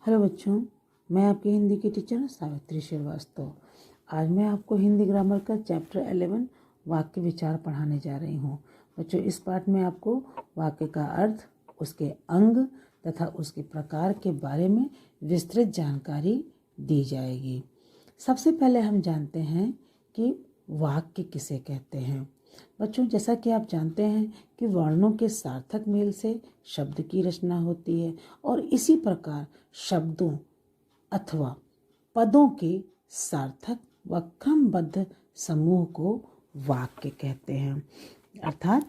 Hello बच्चों, मैं आपकी हिंदी की टीचर सावित्री श्रीवास्तव। आज मैं आपको हिंदी ग्रामर का चैप्टर 11 वाक्य विचार पढ़ाने जा रही हूँ। बच्चों, इस पाठ में आपको वाक्य का अर्थ, उसके अंग तथा उसके प्रकार के बारे में विस्तृत जानकारी दी जाएगी। सबसे पहले हम जानते हैं कि वाक्य किसे कहते हैं। बच्चों, जैसा कि आप जानते हैं कि वर्णों के सार्थक मेल से शब्द की रचना होती है और इसी प्रकार शब्दों अथवा पदों के सार्थक व क्रमबद्ध समूह को वाक्य कहते हैं। अर्थात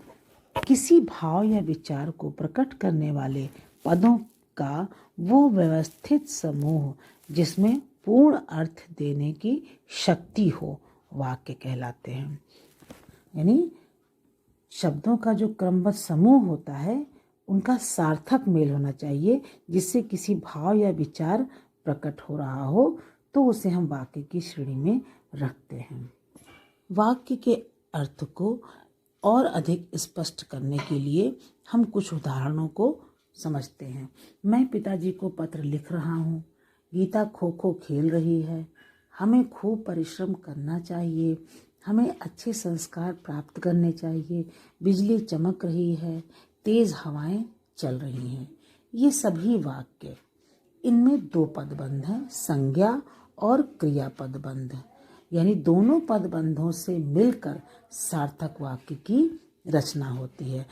किसी भाव या विचार को प्रकट करने वाले पदों का वो व्यवस्थित समूह जिसमें पूर्ण अर्थ देने की शक्ति हो, वाक्य कहलाते हैं। यानी शब्दों का जो क्रमबद्ध समूह होता है उनका सार्थक मेल होना चाहिए, जिससे किसी भाव या विचार प्रकट हो रहा हो तो उसे हम वाक्य की श्रेणी में रखते हैं। वाक्य के अर्थ को और अधिक स्पष्ट करने के लिए हम कुछ उदाहरणों को समझते हैं। मैं पिताजी को पत्र लिख रहा हूँ। गीता खो खो खेल रही है। हमें खूब परिश्रम करना चाहिए। हमें अच्छे संस्कार प्राप्त करने चाहिए। बिजली चमक रही है। तेज हवाएं चल रही हैं। ये सभी वाक्य, इनमें दो पदबंध हैं, संज्ञा और क्रियापद बंध। यानी दोनों पदबंधों से मिलकर सार्थक वाक्य की रचना होती है।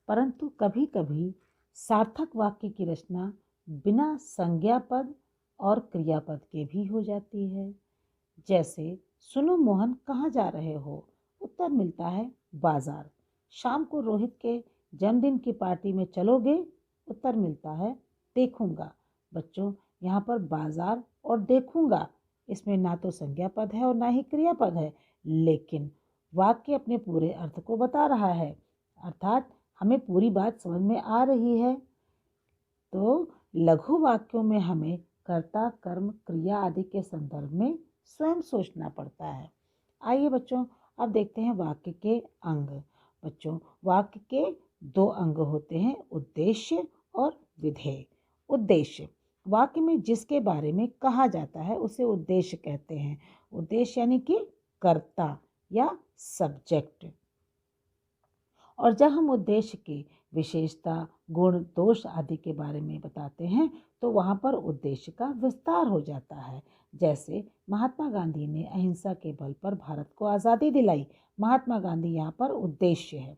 परंतु कभी कभी सार्थक वाक्य की रचना बिना संज्ञा पद और क्रियापद के भी हो जाती है। जैसे, सुनो मोहन, कहाँ जा रहे हो? उत्तर मिलता है, बाजार। शाम को रोहित के जन्मदिन की पार्टी में चलोगे? उत्तर मिलता है, देखूंगा। बच्चों, यहाँ पर बाजार और देखूंगा, इसमें ना तो संज्ञा पद है और ना ही क्रियापद है, लेकिन वाक्य अपने पूरे अर्थ को बता रहा है। अर्थात हमें पूरी बात समझ में आ रही है। तो लघु वाक्यों में हमें कर्ता, कर्म, क्रिया आदि के संदर्भ में स्वयं सोचना पड़ता है। आइए बच्चों, अब देखते हैं वाक्य के अंग। बच्चों, वाक्य के दो अंग होते हैं, उद्देश्य और विधेय। उद्देश्य, वाक्य में जिसके बारे में कहा जाता है उसे उद्देश्य कहते हैं। उद्देश्य यानी कि कर्ता या सब्जेक्ट। और जब हम उद्देश्य की विशेषता, गुण, दोष आदि के बारे में बताते हैं तो वहाँ पर उद्देश्य का विस्तार हो जाता है। जैसे महात्मा गांधी ने अहिंसा के बल पर भारत को आज़ादी दिलाई। महात्मा गांधी यहाँ पर उद्देश्य है।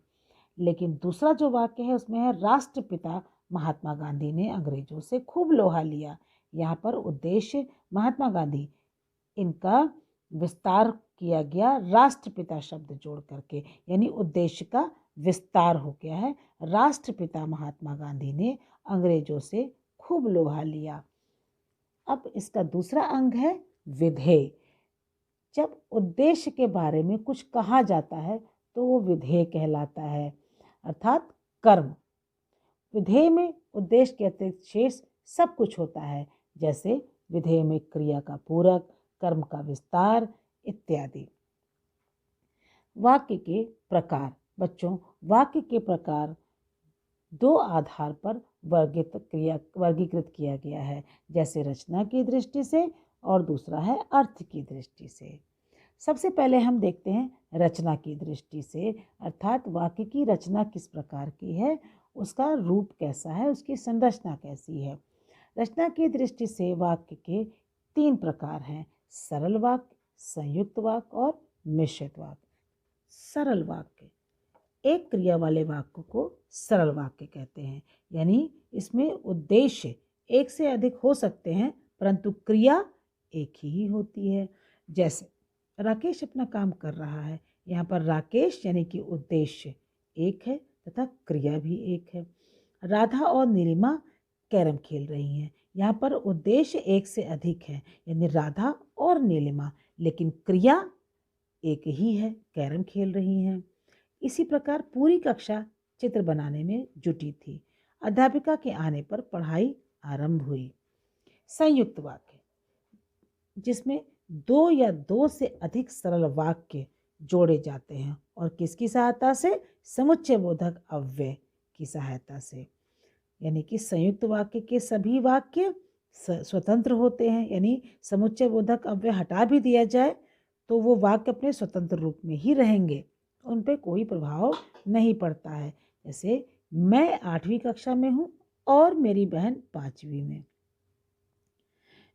लेकिन दूसरा जो वाक्य है उसमें है, राष्ट्रपिता महात्मा गांधी ने अंग्रेजों से खूब लोहा लिया। यहाँ पर उद्देश्य महात्मा गांधी, इनका विस्तार किया गया राष्ट्रपिता शब्द जोड़ करके, यानी उद्देश्य का विस्तार हो गया है। राष्ट्रपिता महात्मा गांधी ने अंग्रेजों से खूब लोहा लिया। अब इसका दूसरा अंग है विधेय। जब उद्देश्य के बारे में कुछ कहा जाता है तो वो विधेय कहलाता है, अर्थात कर्म। विधेय में उद्देश्य के अतिरिक्त शेष सब कुछ होता है। जैसे विधेय में क्रिया का पूरक, कर्म का विस्तार इत्यादि। वाक्य के प्रकार। बच्चों, वाक्य के प्रकार दो आधार पर वर्गीकृत किया गया है। जैसे रचना की दृष्टि से और दूसरा है अर्थ की दृष्टि से। सबसे पहले हम देखते हैं रचना की दृष्टि से, अर्थात वाक्य की रचना किस प्रकार की है, उसका रूप कैसा है, उसकी संरचना कैसी है। रचना की दृष्टि से वाक्य के तीन प्रकार हैं, सरल वाक्य, संयुक्त वाक्य और मिश्रित वाक्य। सरल वाक्य, एक क्रिया वाले वाक्य को सरल वाक्य कहते हैं। यानी इसमें उद्देश्य एक से अधिक हो सकते हैं परंतु क्रिया एक ही होती है। जैसे राकेश अपना काम कर रहा है, यहाँ पर राकेश यानी कि उद्देश्य एक है तथा क्रिया भी एक है। राधा और नीलिमा कैरम खेल रही हैं, यहाँ पर उद्देश्य एक से अधिक है, यानी राधा और नीलिमा, लेकिन क्रिया एक ही है, कैरम खेल रही हैं। इसी प्रकार पूरी कक्षा चित्र बनाने में जुटी थी। अध्यापिका के आने पर पढ़ाई आरंभ हुई। संयुक्त वाक्य, जिसमें दो या दो से अधिक सरल वाक्य जोड़े जाते हैं और किसकी सहायता से? समुच्चय बोधक अव्यय की सहायता से। यानी कि संयुक्त वाक्य के सभी वाक्य स्वतंत्र होते हैं, यानी समुच्चय बोधक अव्यय हटा भी दिया जाए तो वो वाक्य अपने स्वतंत्र रूप में ही रहेंगे, उन पर कोई प्रभाव नहीं पड़ता है। जैसे मैं 8वीं कक्षा में हूँ और मेरी बहन 5वीं में।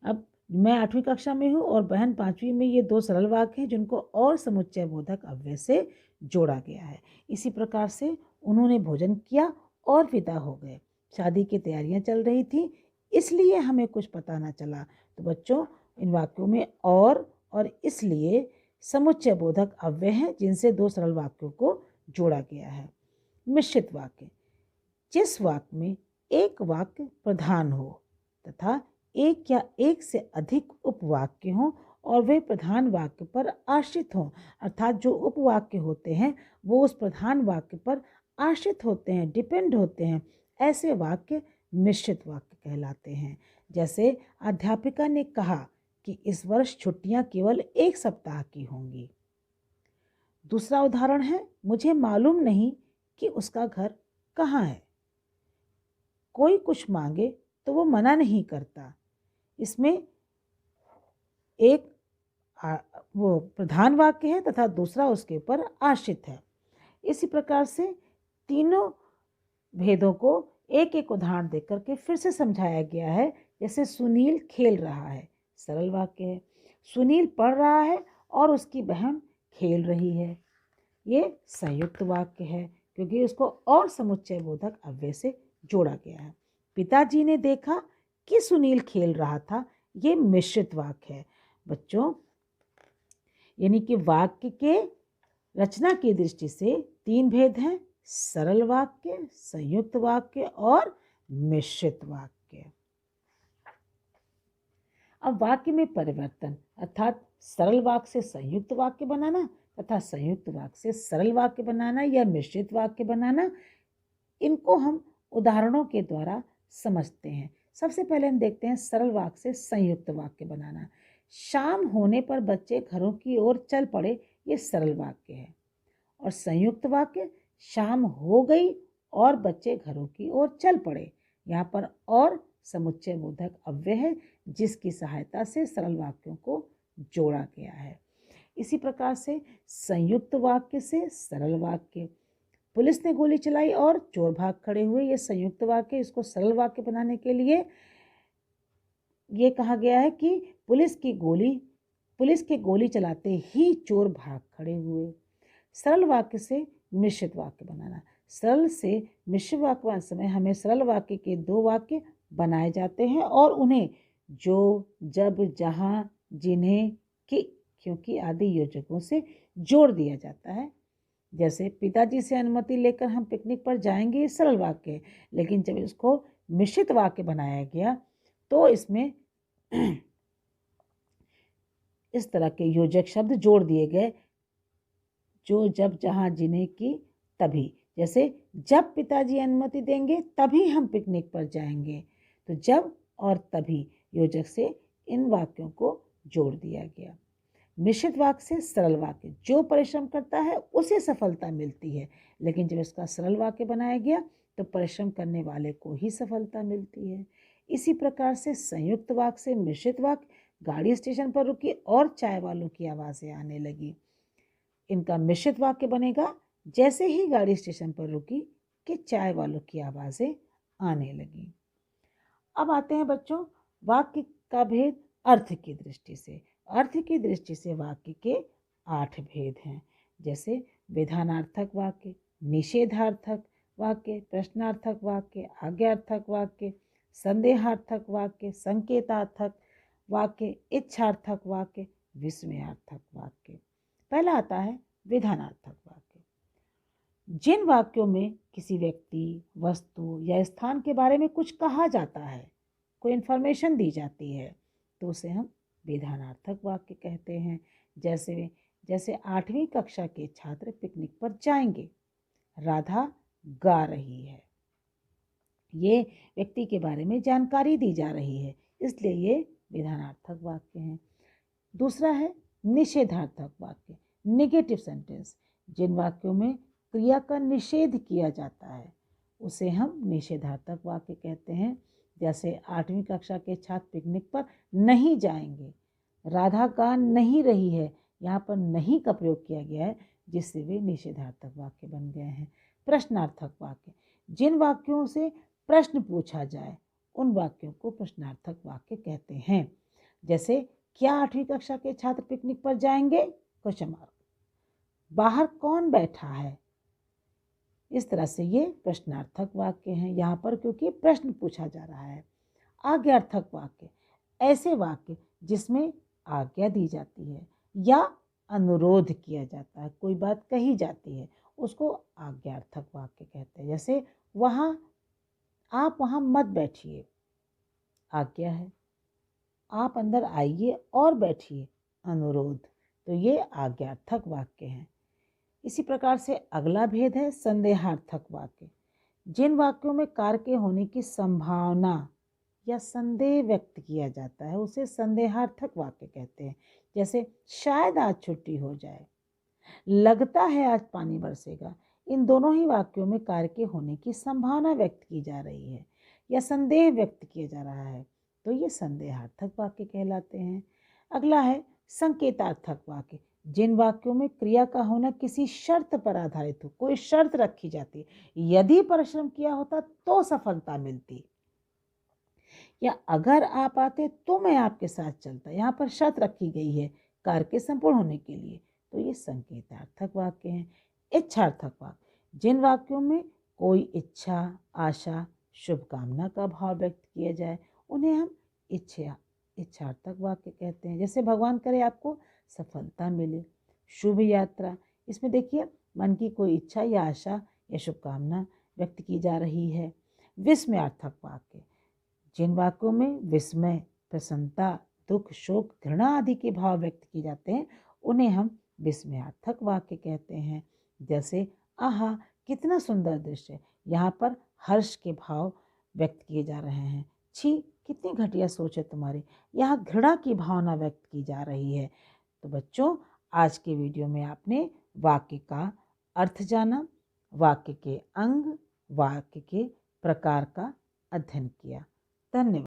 अब मैं 8वीं कक्षा में हूँ और बहन 5वीं में, ये दो सरल वाक्य हैं जिनको और समुच्चय बोधक अव्यय से जोड़ा गया है। इसी प्रकार से उन्होंने भोजन किया और विदा हो गए। शादी की तैयारियां चल रही थी, इसलिए हमें कुछ पता ना चला। तो बच्चों, इन वाक्यों में और इसलिए समुच्चय बोधक अव्यय हैं जिनसे दो सरल वाक्यों को जोड़ा गया है। मिश्रित वाक्य, जिस वाक्य में एक वाक्य प्रधान हो तथा एक या एक से अधिक उपवाक्य हों और वे प्रधान वाक्य पर आश्रित हों, अर्थात जो उपवाक्य होते हैं वो उस प्रधान वाक्य पर आश्रित होते हैं, डिपेंड होते हैं, ऐसे वाक्य मिश्रित वाक्य कहलाते हैं। जैसे अध्यापिका ने कहा कि इस वर्ष छुट्टियां केवल 1 सप्ताह की होंगी। दूसरा उदाहरण है, मुझे मालूम नहीं कि उसका घर कहाँ है। कोई कुछ मांगे तो वो मना नहीं करता। इसमें एक वो प्रधान वाक्य है तथा दूसरा उसके ऊपर आश्रित है। इसी प्रकार से तीनों भेदों को एक एक उदाहरण देकर के फिर से समझाया गया है। जैसे सुनील खेल रहा है, सरल वाक्य है। सुनील पढ़ रहा है और उसकी बहन खेल रही है, ये संयुक्त वाक्य है क्योंकि उसको और समुच्चय बोधक अव्यय से जोड़ा गया है। पिताजी ने देखा कि सुनील खेल रहा था, ये मिश्रित वाक्य है। बच्चों, यानी कि वाक्य के रचना की दृष्टि से 3 भेद हैं, सरल वाक्य, संयुक्त वाक्य और मिश्रित वाक्य। अब वाक्य में परिवर्तन, अर्थात सरल वाक्य से संयुक्त वाक्य बनाना तथा संयुक्त वाक्य से सरल वाक्य बनाना या मिश्रित वाक्य बनाना, इनको हम उदाहरणों के द्वारा समझते हैं। सबसे पहले हम देखते हैं सरल वाक्य से संयुक्त वाक्य बनाना। शाम होने पर बच्चे घरों की ओर चल पड़े, ये सरल वाक्य है। और संयुक्त वाक्य, शाम हो गई और बच्चे घरों की ओर चल पड़े। यहाँ पर और समुच्चय बोधक अव्यय है जिसकी सहायता से सरल वाक्यों को जोड़ा गया है। इसी प्रकार से संयुक्त वाक्य से सरल वाक्य, पुलिस ने गोली चलाई और चोर भाग खड़े हुए, ये संयुक्त वाक्य। इसको सरल वाक्य बनाने के लिए ये कहा गया है कि पुलिस के गोली चलाते ही चोर भाग खड़े हुए। सरल वाक्य से मिश्रित वाक्य बनाना, सरल से मिश्रित वाक्य बनाते समय हमें सरल वाक्य के 2 वाक्य बनाए जाते हैं और उन्हें जो, जब, जहाँ, जिन्हें, कि, क्योंकि आदि योजकों से जोड़ दिया जाता है। जैसे पिताजी से अनुमति लेकर हम पिकनिक पर जाएंगे, ये सरल वाक्य है, लेकिन जब इसको मिश्रित वाक्य बनाया गया तो इसमें इस तरह के योजक शब्द जोड़ दिए गए, जो, जब, जहाँ, जिन्हें, की, तभी। जैसे जब पिताजी अनुमति देंगे तभी हम पिकनिक पर जाएंगे, तो जब और तभी योजक से इन वाक्यों को जोड़ दिया गया। मिश्रित वाक्य से सरल वाक्य, जो परिश्रम करता है उसे सफलता मिलती है, लेकिन जब इसका सरल वाक्य बनाया गया तो परिश्रम करने वाले को ही सफलता मिलती है। इसी प्रकार से संयुक्त वाक्य से मिश्रित वाक्य, गाड़ी स्टेशन पर रुकी और चाय वालों की आवाज़ें आने लगी। इनका मिश्रित वाक्य बनेगा, जैसे ही गाड़ी स्टेशन पर रुकी कि चाय वालों की आवाज़ें आने लगी। अब आते हैं बच्चों वाक्य का भेद अर्थ की दृष्टि से। अर्थ की दृष्टि से वाक्य के 8 भेद हैं। जैसे विधानार्थक वाक्य, निषेधार्थक वाक्य, प्रश्नार्थक वाक्य, आज्ञार्थक वाक्य, संदेहार्थक वाक्य, संकेतार्थक वाक्य, इच्छार्थक वाक्य, विस्मयार्थक वाक्य। पहला आता है विधानार्थक वाक्य। जिन वाक्यों में किसी व्यक्ति, वस्तु या स्थान के बारे में कुछ कहा जाता है, कोई इन्फॉर्मेशन दी जाती है, तो उसे हम विधानार्थक वाक्य कहते हैं। जैसे 8वीं कक्षा के छात्र पिकनिक पर जाएंगे, राधा गा रही है, ये व्यक्ति के बारे में जानकारी दी जा रही है, इसलिए ये विधानार्थक वाक्य हैं। दूसरा है निषेधार्थक वाक्य, नेगेटिव सेंटेंस। जिन वाक्यों में क्रिया का निषेध किया जाता है उसे हम निषेधार्थक वाक्य कहते हैं। जैसे 8वीं कक्षा के छात्र पिकनिक पर नहीं जाएंगे। राधा गा नहीं रही है, यहाँ पर नहीं का प्रयोग किया गया है, जिससे वे निषेधार्थक वाक्य बन गए हैं। प्रश्नार्थक वाक्य, जिन वाक्यों से प्रश्न पूछा जाए उन वाक्यों को प्रश्नार्थक वाक्य कहते हैं। जैसे क्या 8वीं कक्षा के छात्र पिकनिक पर जाएंगे? Question mark. बाहर कौन बैठा है? इस तरह से ये प्रश्नार्थक वाक्य हैं यहाँ पर, क्योंकि प्रश्न पूछा जा रहा है। आज्ञार्थक वाक्य, ऐसे वाक्य जिसमें आज्ञा दी जाती है या अनुरोध किया जाता है, कोई बात कही जाती है, उसको आज्ञार्थक वाक्य कहते हैं। जैसे आप वहाँ मत बैठिए, आज्ञा है। आप अंदर आइए और बैठिए, अनुरोध। तो ये आज्ञार्थक वाक्य हैं। इसी प्रकार से अगला भेद है संदेहार्थक वाक्य। जिन वाक्यों में कार्य के होने की संभावना या संदेह व्यक्त किया जाता है उसे संदेहार्थक वाक्य कहते हैं। जैसे शायद आज छुट्टी हो जाए, लगता है आज पानी बरसेगा। इन दोनों ही वाक्यों में कार्य के होने की संभावना व्यक्त की जा रही है या संदेह व्यक्त किया जा रहा है, तो ये संदेहार्थक वाक्य कहलाते हैं। अगला है संकेतार्थक वाक्य। जिन वाक्यों में क्रिया का होना किसी शर्त पर आधारित हो, कोई शर्त रखी जाती है, यदि परिश्रम किया होता तो सफलता मिलती, या अगर आप आते तो मैं आपके साथ चलता, यहाँ पर शर्त रखी गई है कार्य के संपूर्ण होने के लिए, तो ये संकेतार्थक वाक्य हैं। इच्छार्थक वाक्य, जिन वाक्यों में कोई इच्छा, आशा, शुभकामना का भाव व्यक्त किया जाए उन्हें हम इच्छार्थक वाक्य कहते हैं। जैसे भगवान करे आपको सफलता मिले, शुभ यात्रा, इसमें देखिए मन की कोई इच्छा या आशा या शुभकामना व्यक्त की जा रही है। विस्मयार्थक वाक्य, जिन वाक्यों में विस्मय, प्रसन्नता, दुख, शोक, घृणा आदि के भाव व्यक्त किए जाते हैं उन्हें हम विस्मयार्थक वाक्य कहते हैं। जैसे आहा कितना सुंदर दृश्य, यहाँ पर हर्ष के भाव व्यक्त किए जा रहे हैं। छी कितनी घटिया सोच है तुम्हारी, यहाँ घृणा की भावना व्यक्त की जा रही है। तो बच्चों, आज के वीडियो में आपने वाक्य का अर्थ जाना, वाक्य के अंग, वाक्य के प्रकार का अध्ययन किया। धन्यवाद।